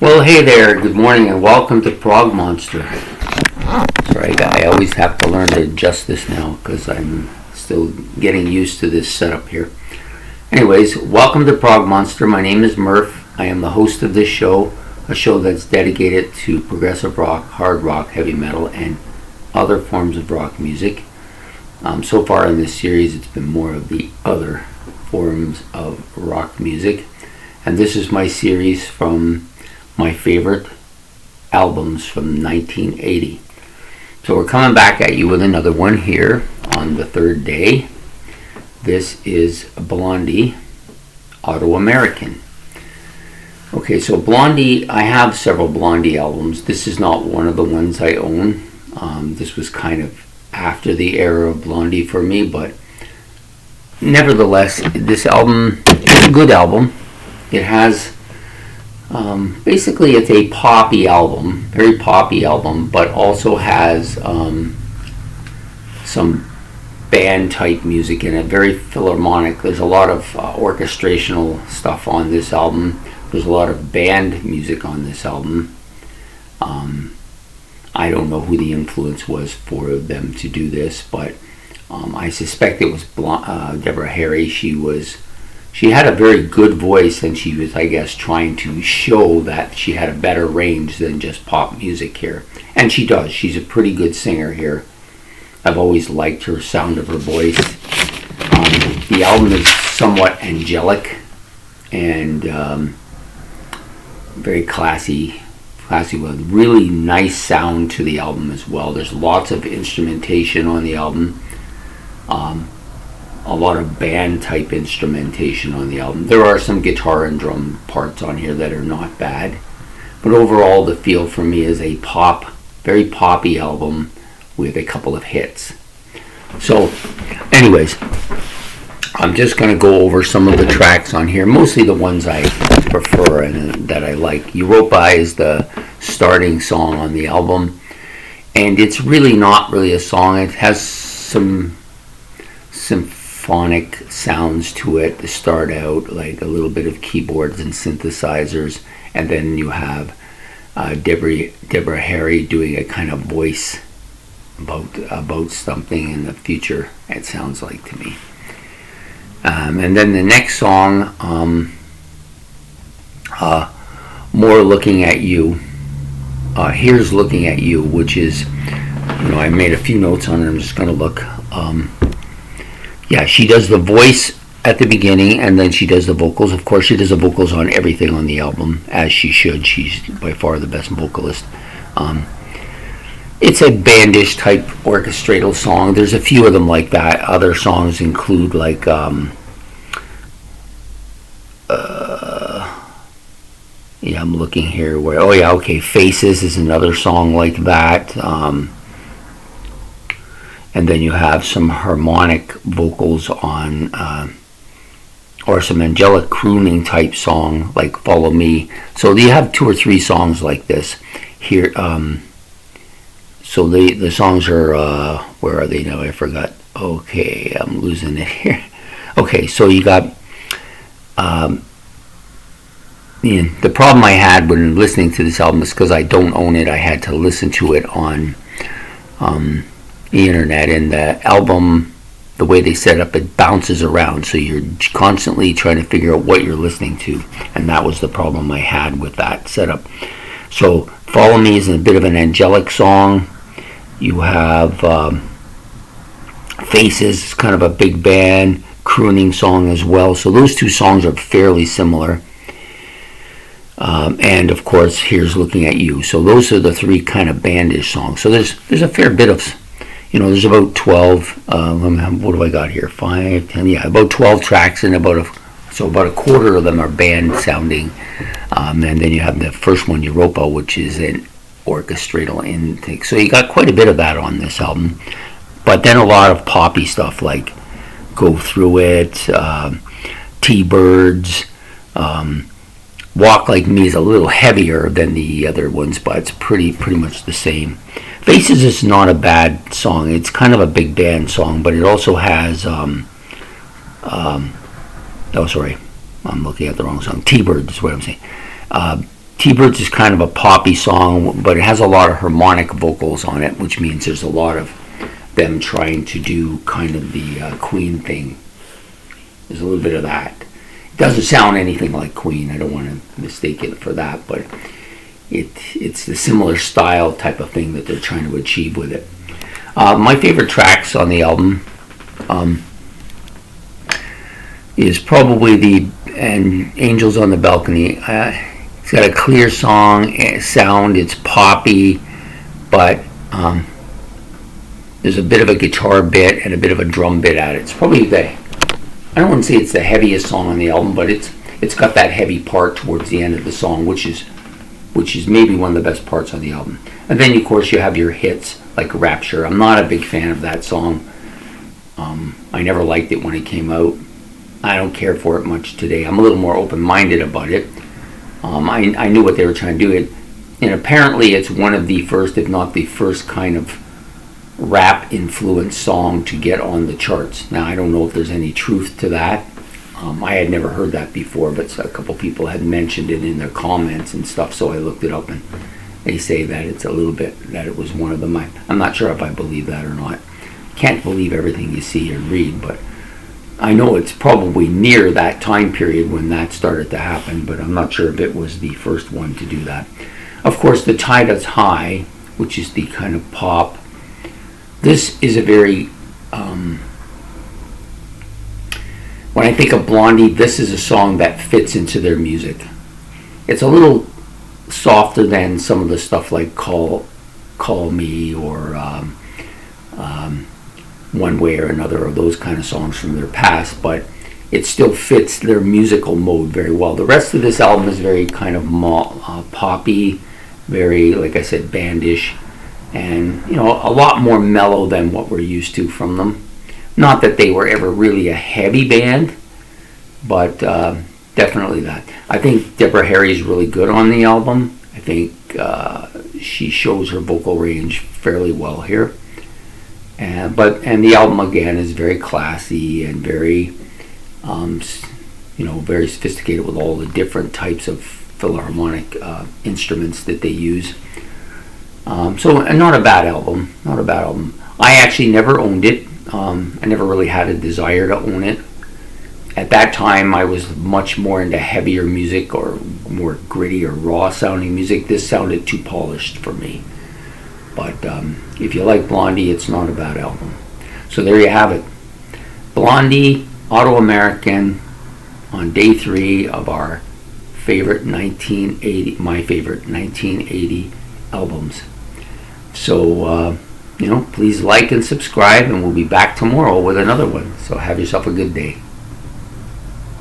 Well, hey there, good morning, and welcome to Prog Monster. Sorry, I always have to learn to adjust this now because I'm still getting used to this setup here. Anyways, welcome to Prog Monster. My name is Murph. I am the host of this show, a show that's dedicated to progressive rock, hard rock, heavy metal, and other forms of rock music. So far in this series, it's been more of the other forms of rock music. And this is my series from my favorite albums from 1980. So we're coming back at you with another one here on the third day. This is Blondie, Autoamerican. Okay, so Blondie, I have several Blondie albums. This is not one of the ones I own. This was kind of after the era of Blondie for me, but nevertheless, this album is a good album. It has basically it's a poppy album, very poppy album, but also has some band type music in it, very philharmonic. There's a lot of orchestrational stuff on this album. There's a lot of band music on this album. I don't know who the influence was for them to do this, but I suspect it was Deborah Harry. She had a very good voice, and she was, I guess, trying to show that she had a better range than just pop music here. And she does. She's a pretty good singer here. I've always liked her sound of her voice. The album is somewhat angelic and very classy with really nice sound to the album as well. There's lots of instrumentation on the album. A lot of band type instrumentation on the album. There are some guitar and drum parts on here that are not bad, but overall the feel for me is a very poppy album with a couple of hits. So anyways, I'm just going to go over some of the tracks on here, mostly the ones I prefer and that I like. Europa is the starting song on the album, and it's really not really a song. It has some symphonic sounds to it to start out, like a little bit of keyboards and synthesizers, and then you have Deborah Harry doing a kind of voice about something in the future, it sounds like to me. And then the next song, More Looking at You. Here's Looking at You, which is, I made a few notes on it. I'm just going to look. Yeah, she does the voice at the beginning, and then she does the vocals. Of course, she does the vocals on everything on the album, as she should. She's by far the best vocalist. It's a bandish type orchestral song. There's a few of them like that. Other songs include like I'm looking here where Faces is another song like that. And then you have some harmonic vocals on or some angelic crooning type song like Follow Me. So you have 2 or 3 songs like this here. So the songs are where are they now? I forgot. Okay, I'm losing it here. Okay, so you got the problem I had when listening to this album is because I don't own it. I had to listen to it on the internet, and the album, the way they set up, it bounces around, so you're constantly trying to figure out what you're listening to, and that was the problem I had with that setup. So Follow Me is a bit of an angelic song. You have Faces, kind of a big band crooning song as well. So those 2 songs are fairly similar. And of course, Here's Looking at You. So those are the 3 kind of bandish songs. So there's a fair bit of, there's about 12. What do I got here? 5, 10. Yeah, about 12 tracks, and about a quarter of them are band sounding. And then you have the first one, Europa, which is an orchestral intake. So you got quite a bit of that on this album. But then a lot of poppy stuff like Go Through It, T-Birds. Walk Like Me is a little heavier than the other ones, but it's pretty much the same. Faces is not a bad song. It's kind of a big band song, but it also has oh sorry, I'm looking at the wrong song. T-Bird is what I'm saying. T-Birds is kind of a poppy song, but it has a lot of harmonic vocals on it, which means there's a lot of them trying to do kind of the Queen thing. There's a little bit of that. It doesn't sound anything like Queen. I don't want to mistake it for that, but it's the similar style type of thing that they're trying to achieve with it. My favorite tracks on the album is probably the Angels on the Balcony. It's got a clear sound. It's poppy, but there's a bit of a guitar bit and a bit of a drum bit at it. It's probably I don't want to say it's the heaviest song on the album, but it's got that heavy part towards the end of the song, which is maybe one of the best parts on the album. And then of course you have your hits like Rapture. I'm not a big fan of that song. I never liked it when it came out. I don't care for it much today. I'm a little more open-minded about it. I knew what they were trying to do. And apparently it's one of the first, if not the first, kind of rap-influenced song to get on the charts. Now, I don't know if there's any truth to that. I had never heard that before, but a couple people had mentioned it in their comments and stuff, so I looked it up, and they say that it's a little bit, that it was one of them. I'm not sure if I believe that or not. Can't believe everything you see and read, but I know it's probably near that time period when that started to happen, but I'm not sure if it was the first one to do that. Of course, The Tide is High, which is the kind of pop. This is a very, when I think of Blondie, this is a song that fits into their music. It's a little softer than some of the stuff like Call Me or One Way or Another, or those kind of songs from their past, but it still fits their musical mode very well. The rest of this album is very kind of poppy, very, like I said, bandish, and a lot more mellow than what we're used to from them. Not that they were ever really a heavy band, but definitely that. I think Deborah Harry is really good on the album. I think she shows her vocal range fairly well here. And the album again is very classy and very, very sophisticated with all the different types of philharmonic instruments that they use. So not a bad album. Not a bad album. I actually never owned it. I never really had a desire to own it. At that time, I was much more into heavier music or more gritty or raw sounding music. This sounded too polished for me. But if you like Blondie, it's not a bad album. So there you have it. Blondie, Autoamerican, on day 3 of our favorite 1980, my favorite 1980 albums. So, please like and subscribe, and we'll be back tomorrow with another one. So have yourself a good day.